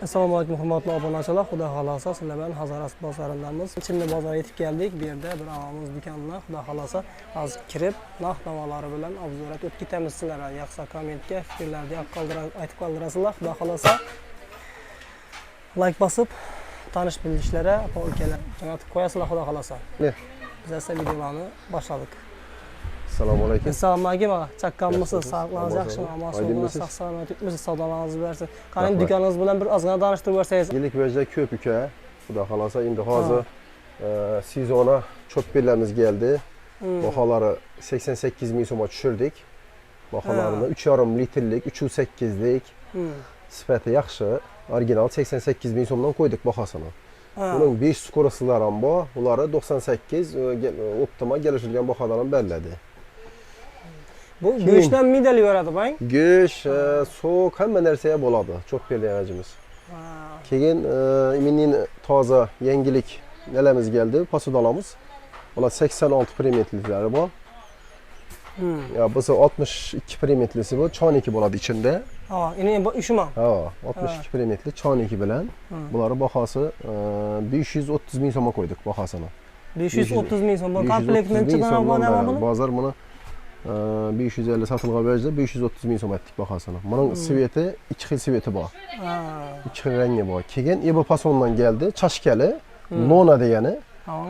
Assalomu alaykum hurmatli obunachilar. Xudo xolasa sizlar bilan Hazaras bozorindamiz. Chimni bozorga yetib keldik. Bu yerda bir og'amiz do'konidan Xudo xolasa hozir kirib, narx-navolari bilan obzorat o'tib ketamiz sizlarga. Yaxshi kommentga fikrlarni aytib qoldirasizlar. Xudo xolasa like bosib, tanish bilishlarga ukalar jo'natib qo'yasizlar xudo xolasa. Biz esa videolarni boshladik. Assalomu alaykum. Assalomu alaykum. Chaqqanmisiz? Sog'lig'ingiz yaxshimi? Amoqsiz, sog'-salomat etmisiz? Savdolaringizni bersin. Qani do'koningiz bilan bir ozgina tanishtirib bersangiz. Yillik vajda ko'p uka. Xudo xolasa endi hozir sezona cho'pperlarimiz keldi. Baholari 88 ming so'mga tushirdik. Baholarini 3,5 litrlik, 308lik. Sifati yaxshi. Original 88 ming so'mdan qo'ydik bahosini. Uning 5 skoroslari ham bor. Ular 98 optimal kelishilgan bahodan beriladi. Bu go'shtdan midali yoradi bang. Go'sht, so'q hamma narsa bo'ladi. Cho'pper degajimiz. Keyin iminin toza yangilik nelamiz keldi, posudalamiz. Ular 86 perimetrliklari bor. Ya bo'lsa 62 perimetrlisi bu, choniki bo'ladi ichida. Ha, endi bu ishimam. Ha, 62 perimetrli choniki bilan bular bahosi 530 ming so'mga qo'ydik bahosini. 530 ming so'm. Bu komplektni chiqaran bo'ladi. Bozor buni 550 sotilgan vajda 530 ming so'm etdik bahosini. Buning sveti, ikki xil sveti bor. Ikki xil rangi bor. Keyin Ebo Pasondan keldi, chashkali, Nona degani.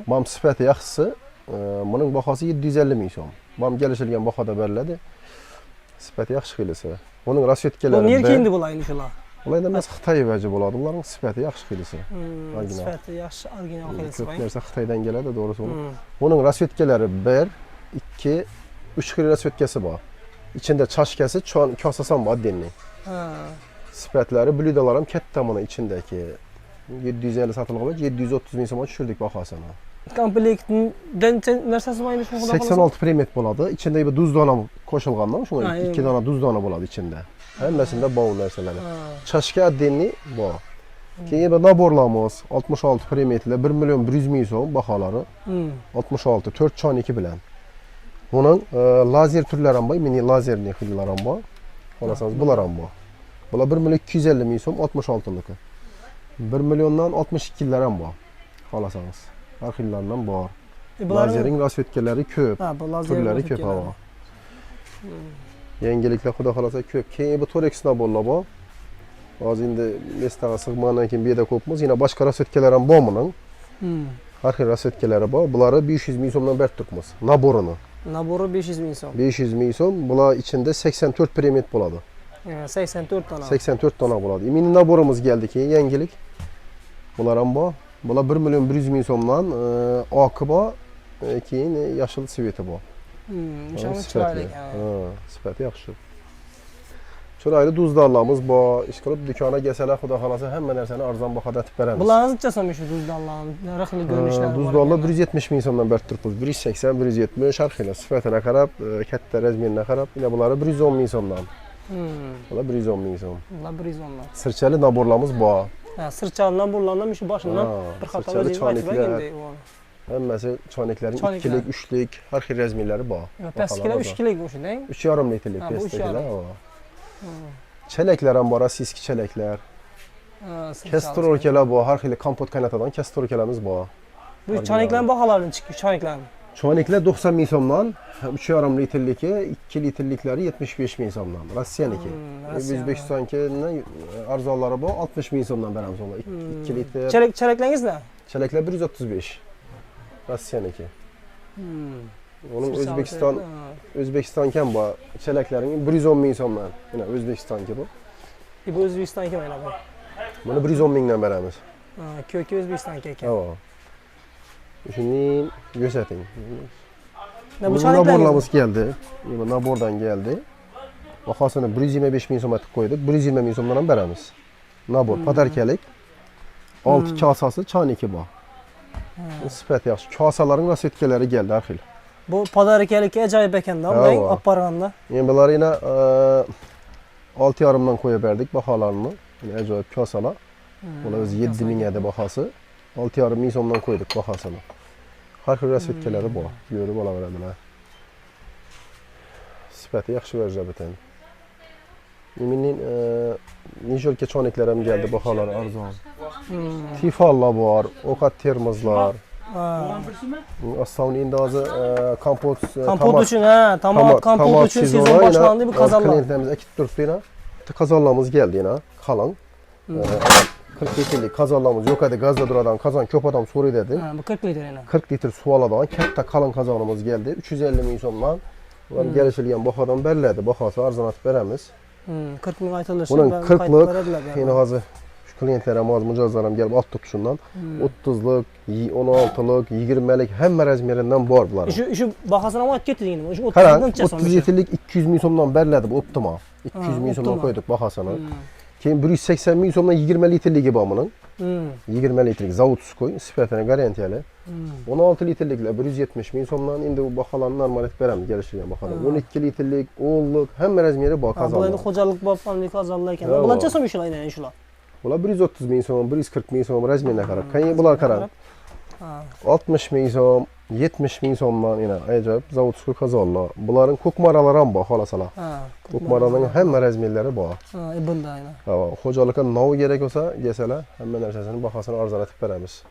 Mam sifati yaxshisi. Buning bahosi 750 ming so'm. Mam kelishilgan bahoda beriladi. Sifati yaxshi qilsa. Uning rasvetkalari. Bu nerga endi bo'laydi shular? Ular emas Xitoy vaji bo'ladi. Ularning sifati yaxshi qilsa. Sifati yaxshi, original qilsa. Ko'p narsa Xitoydan keladi, to'g'risi. Uning rasvetkalari 1, 2, 3 xil rasvetkasi bor. İçində çashkasi, kosasi ham bor oddenniy. Sifatlari, blyudalar ham katta mana ichindagi 750 sotilgan 730 ming so'mga tushirdik bahosini. Komplektdan narsasi mayli shu xudo 86 perimetr bo'ladi. Ichida bir duz dona qo'shilgandan, shunga 2 dona duz dona bo'ladi ichida. Hammasida bor narsalar. Chashka oddenniy bor. Keyin bir naborlarimiz 66 perimetrli 1 million 100 ming so'm baholari. 66 4 choniki bilan. Bunun lazer türləri ham bor, mini lazerli xillar ham bor. Olasanız bular ham bor. Bular 1 million 250 ming so'm 66'lık. 1 milyondan 62'lər ham bor. Olasanız. Har xillardan bor. Lazerin rasvetkalari ko'p. Turlari ko'p havo. Yangiliklar xudo xolasa ko'p. Keyin bu Torex naborlar bor. Hozir endi mestaga sig'magandan keyin bu yerda ko'pmiz. Yana boshqa rasvetkalar ham bor buning. Har xil rasvetkalari bor. Bularni 500 ming so'mdan berib turibmiz. Naborini. Nabori 500 ming so'm. 500 ming so'm. Bular ichida 84 perimetr bo'ladi. 84 dona. 84 dona bo'ladi. Mini naborimiz keldi keyin yangilik. Bular ham bor. Bular 1 million 100 ming so'mdan oqi bor, keyin yashil sveti bor. Chiroyli. Sifati yaxshi. Chiroyli duzdorlarimiz bor. Ish qilib do'konga kelsalar, xudo xolasa hamma narsani arzon bahoda aytib beramiz. Bularni necha so'm shu duzdorlarni? Narxli ko'rinishlari. Duzdorlar 170 ming so'mdan berib turibmiz. 180, 170 har xil sifatini qarab, katta razmeriga qarab, yana bular 110 ming so'mdan. Bular 110 ming so'm. Bular 110 ming. Sirchali naborlarimiz bor. Sirchali naborlardan shu boshidan bir qator o'zingizga hammasi choniklarning 2lik, 3lik, har xil razmerlari bor. Pastkilar 3kilik o'shidang. 3,5 litrlik pastkilar. Chelaklar ham bor, siski chelaklar. Kastorkalar bor, har xil kompot qaynatadan kastorkalarimiz bor. Bu choniklarning baholaridan chiqib, choniklar. Choniklar 90 ming so'mdan, 3,5 litrligi, 2 litrliklari 75 ming so'mdan. Rossiyaniki. O'zbekistonning arzonlari bor, 60 ming so'mdan beramiz ular. 2 litr. Chelaklaringizda? Chelaklar 135. Rossiyaniki. Onun O'zbekiston kam bor. Chelaklaring 110 ming so'mdan. Mana O'zbekistonki bu. Bu O'zbekistonki mana bu. Buni 110 mingdan beramiz. Ko'ki O'zbekistonga ekan. Ha. Shuni ko'rsating. Bu naborlarimiz keldi. Bu nabordan keldi. Bahosini 125 ming so'm etib qo'ydik. 120 ming so'mdan ham beramiz. Nabor podarkalik. 6 kosasi choniki bor. Sifat yaxshi. Kosalarning rasvetkalari keldi har xil. Bu podarkalikka ajoyib ekanda, uning olib borganda. Endi bular yana 6,5 dan qo'yib berdik baholarini. Ajoyib kosalar. Bular o'zi 7 ming edi bahosi. 6,5 ming so'mdan qo'ydik bahosini. Har xil rasvetkalari bor. Ko'rib olaveradilar. Sifati yaxshi verja bitan. Üminin Nijolka çonikler hem geldi bahalar arzon. Tifallar var, okat termozlar. Aslında indi azı kompot üçün, hə, kompot üçün sezon başlandı bu kazanlar. Klientlerimiz ekip durdu yine. Kazanlarımız geldi yine, kalan. 40 litrlik kazanlarımız yok hadi gazda duradan kazan köp adam soru dedi. Bu 40 litre yine. 40 litre su aladan katta kalan kazanımız geldi. 350 min so'mdan. Ulan gelişilgan bahadan bellədi. Bahası arzonatib beramiz. 40 min aytılırsa bunun ben 40'lık yine hazır şu klientlerim az mücazlarım gelip alt tutuşundan 30'lık, 16'lık, 20'lik hem razmerinden var bunlar. Şu bahasına mı getirdin yine? Şu 30 litrlik 200 min so'mdan berledi bu optima. 200 min so'mdan koyduk bahasını. Keyin 180 min so'mdan 20 litrligi bor buning. 20 litrlik zavod sukoy, sifatine garantiyali. 16 litrliklar 170 min so'mdan endi bu baholarni normal etib beramiz, kelishilgan baholar. 12 litrlik, 10'lik hamma razmeri bor kazanlar. Bu endi xo'jalik bor, family kazanlar ekan. Bularcha so'm shular aynan shular. Bular 130 min so'm, 140 min so'm razmerine qarab. Qanday bular qarab. 60 min so'm, 70 min so'mdan yana ajoyib zavod sukoy kazanlar. Bularning ko'kmaralari ham bor, xolasalar. Ko'kmaralarning hamma razmerlari bor. Bunda aynan. Ha, xo'jalikka nov kerak bo'lsa, kelsalar, hamma narsasini bahosini arzonlatib beramiz.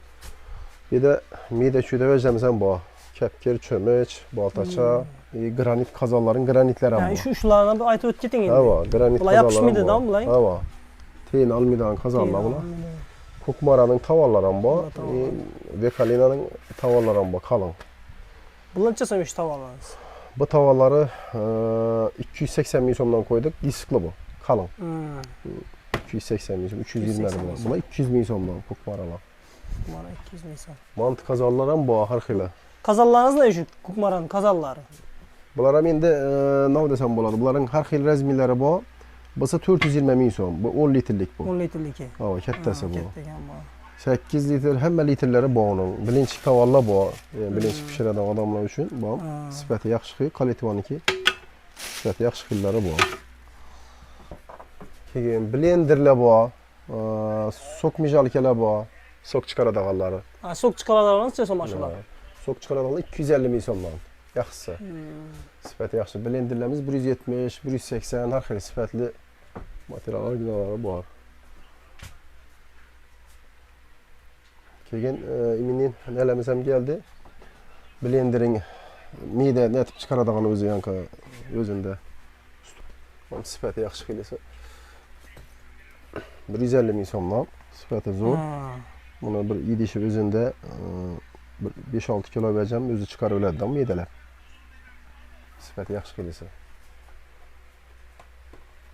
Bir de mide çüde vereceğimiz hem bu. Kepkir, çömüç, baltaça, granit kazanların granitleri hem bu. Yani şulardan bir aytib o'tib keting endi. Ha, granit bular yapışmaydi da bular. Ha. Teyin almidan kazanlar bular. Kukmaranın tavalları hem bu. Vekalina'nın tavalları hem bu, kalın. Bularcha so'm şu tavalarınız? Bu tavalları 280 min so'mdan koyduk. Diskli bu, kalın. 280 min so'm, 320 min so'm. Bunlar 200 min so'mdan kukmaralar. Kukmara 200 min so'm. Mantı kazanlar hem bu, har xili. Kazanlarınız ne şu kukmaranın kazanları? Bular ham endi nima desam bo'ladi. Bularning har xil razmerlari bor. Bo'lsa 420 min so'm. Bu 10 litrlik bu. 10 litrlik. Ha, kattasi bu. Katta ekan bu. 8 litr hamma litrlari bor uning. Birinchi tavallar bor. Birinchi pishiradigan odamlar uchun bor. Sifati yaxshi, kvalitetniki. Sifati yaxshi xillari bor. Keyin blenderlar bor. Sok mijalkalar bor. Sok chiqaradiganlari. Ha, sok chiqaradiganlar so'm shular. Sok chiqaradiganlar 250 min so'mdan. Yaxshisi. Sifati yaxshi. Blenderlarimiz 170, 180 har xil sifatli materiallar bor. Keyin iminin nelamiz ham keldi. Blenderning mide netib chiqaradigan o'zi yanka o'zinde. Sifati yaxshi xilisi. 150 min so'mdan. Sifati zo'r. Buni bir idishi o'zinde 5-6 kilo vereceğim, özü çıkarıp öyle mideler. Sifati yaxshi xilisi.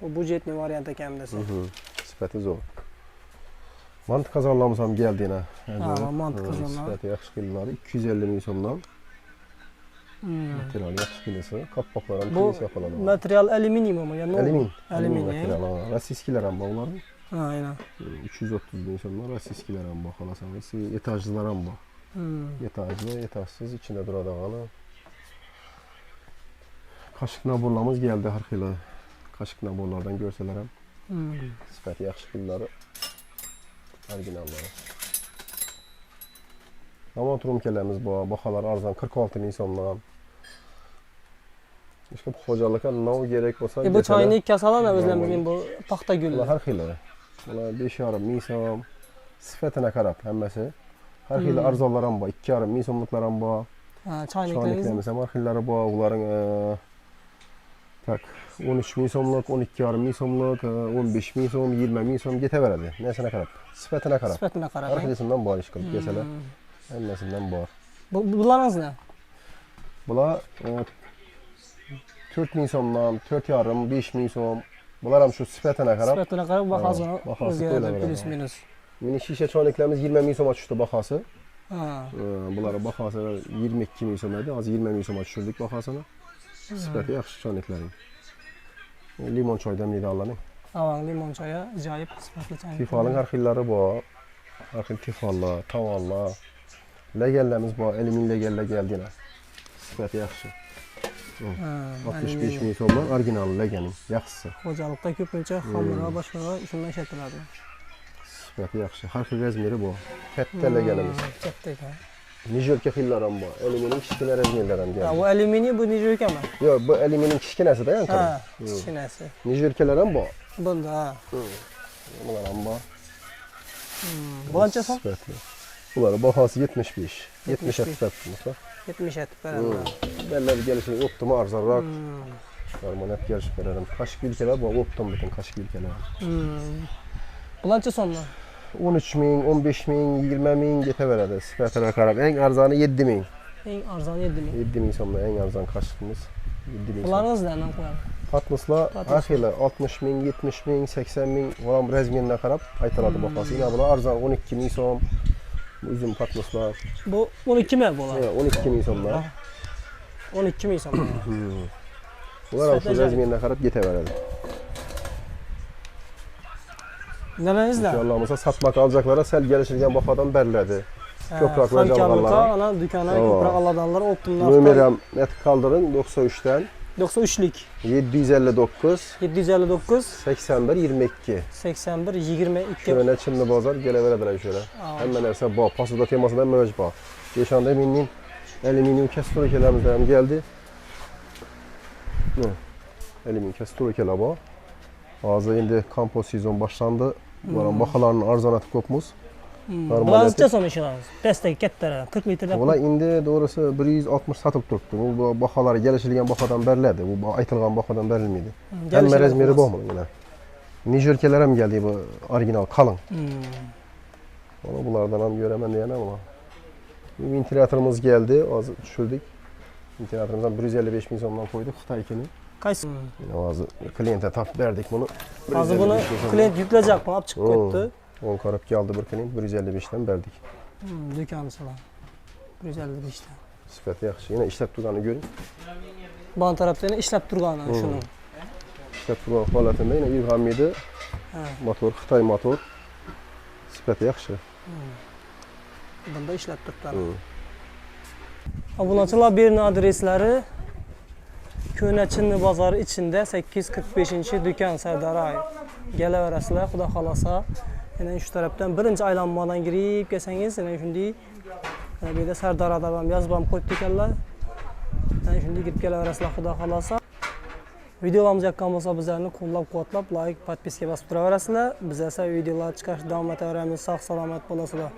Bu budjetli variant ekan desa. Sifati zo'r. Mantı kazanlarımız ham geldi yine. Ha, mantı kazanlar. Sifati yaxshi xillari 250 min so'mdan. Material yaxshi xilisi. Qapqoqlar ham tez yapıladi. Bu material alüminium mu? Yani Alümin material. Rossiyskilar ham bor ularning. Ha, aynen. 330 min so'mdan rossiyskilar ham bor, xolasangiz. Etajlar ham bor. Etajlı, etajsız içinde duradiganı. Kaşık naborlarımız geldi har xili. Kaşık naborlardan görseler ham. Sifati yaxshi xillari. Originallari. Namon trumkalarimiz bor. Baholar arzon 46 min so'mdan. Ishqa xo'jalikka nov kerak bo'lsa, bu choynik kasalar o'zlarimizning bu paxta gullar. Har xili. Bular 5,5 min so'm. Sifatine qarab hammasi. Har xil arzonlar ham bor, 2,5 min so'mliklar ham bor. Ha, choyniklarimiz ham har xillari bor. Ularning 13 min so'mlik, 12,5 min so'mlik, 15 min so'm, 20 min so'm ketaveradi. Nesine qarab? Sifatine qarab. Sifatine qarab. Har xilisidan bor ish qilib kelsalar. Hammasidan bor. Bularınız ne? Bular 4 min so'mdan, 4,5, 5 min so'm. Bular ham shu sifatine qarab. Sifatine qarab bahosini o'zgaradi plus minus. Mini shisha choyniklarimiz 20 min so'mga tushdi bahasi. Ha. Bular bahası 22 min so'm edi. Hozir 20 min so'mga tushirdik bahasini. Sifati yaxshi choyniklaring. Limon choy damlaydi Allohning. Avang limon choyi ajoyib sifatli choy. Tifalning har xillari bor. Har xil tifallar, tavallar. Legellarimiz bor, alyumin legellar geldi yine. Sifati yaxshi. 65 min so'mdan original leganing yaxshisi. Xo'jalikda ko'pincha xamir va boshqa shundan ishlatiladi. Sifati yaxshi. Har xil razmeri bor. Katta leganimiz. Katta ekan. Nijolka xillari ham bor. Alyumining kichkina razmerlari ham Ha, geldi. bu alyuminiy, bu nijolkami? Yo'q, bu alyumining kichkinasida yanka. Ha, kichkinasi. Nijolkalar ham bor. Bunda. Bunlar amma Bulança son? sifətli. Bunların bahası 75. 70 75. sifətli. 70 et verəlim. Benler gelişi optimu arzarak. Harmoniyat geliş verelim. Kaşık ülkeler bu optim bütün kaşık ülkeler. Bulança sonla. 13 min, 15 min, 20 min gete veredi. Sifətlərə qarab. En arzanı 7 min. En arzan 7 min. 7 min sonunda en arzan kaşığımız 7 min. Bunlarınız nədən qoyalım? Patmosla axıyla 60 min, 70 min, 80 min olan rezminə qarab aytaladı baxası. Yine buna arzan 12 min son. Üzüm patmoslar. Bu 12 mi bu olar? 12 min sonlar. 12 min son. Bunlar şu rezminə qarab gete veredi. Nələriniz nə? İnşallahımıza satmak alacaklara sel gelişirken bafadan bərlədi. Köprak ve Xankarlıqda calğanlara. ana dükana köprak aladanlar optimlar. Nömerəm net kaldırın 93'ten 93'lük 759 759 81 22. 81 22. Şöyle Çinli bazar geleverediler şöyle. Hemen erse bağ. Pasuda temasından mövc bağ. Geçen de minnin alüminyum kestur ülkelerimizden geldi. Alüminyum kestur ülkeler bağ. Ağzı indi kampo sezon başlandı. Bunların bakalarının arzanatı kopmuş. Bulanızca son işiniz. Destek kettere 40 litre. Ola indi doğrusu 160 satıp durdu. Bu bakalar gelişilgen bakadan berledi. Bu aytılgan bakadan berilmedi. Hem merezmeri bu mu yine? Nice ülkelere mi geldi bu orijinal kalın? Onu bunlardan hem göremen diyene ama. Ventilatörümüz geldi, az düşürdük. Ventilatörümüzden 155 bin sonundan koyduk Xitaykini. Kaç? Yine azı kliyente tap verdik bunu. Azı bunu klient yükleyecek mi? Çıkıp koydu. 10 karab geldi bir klient 155'ten verdik. Dükkanı salan. 155'ten. Sifəti yaxşı. Yine işlep durganı görün. Ban tarafta yine işlep durganı şunu. İşlep durgan holatında yine İlhamiydi. Motor, Xitay motor. Sifəti yaxşı. Bunda işlep durdular. Abunəçilər birinin adresləri Köhnə Çinli bazarı içində 845-ci dükkan Sərdaray. Gələ verəsilər, xuda xalasa. Yəni şu tərəfdən birinci aylanmadan girib gəlsəniz, yəni şimdi bir də Sərdarada ben yazbam qoyub dikərlər. Yəni şimdi girib gələ verəsilər, xuda xalasa. Videolarımız yaqqan olsa bizlərini qollab, quvvatlab, like, podpiska basıb dura verəsilər. Bizə isə videolar çıxarış davam etə verəmiz, sağ salamat bolasılar.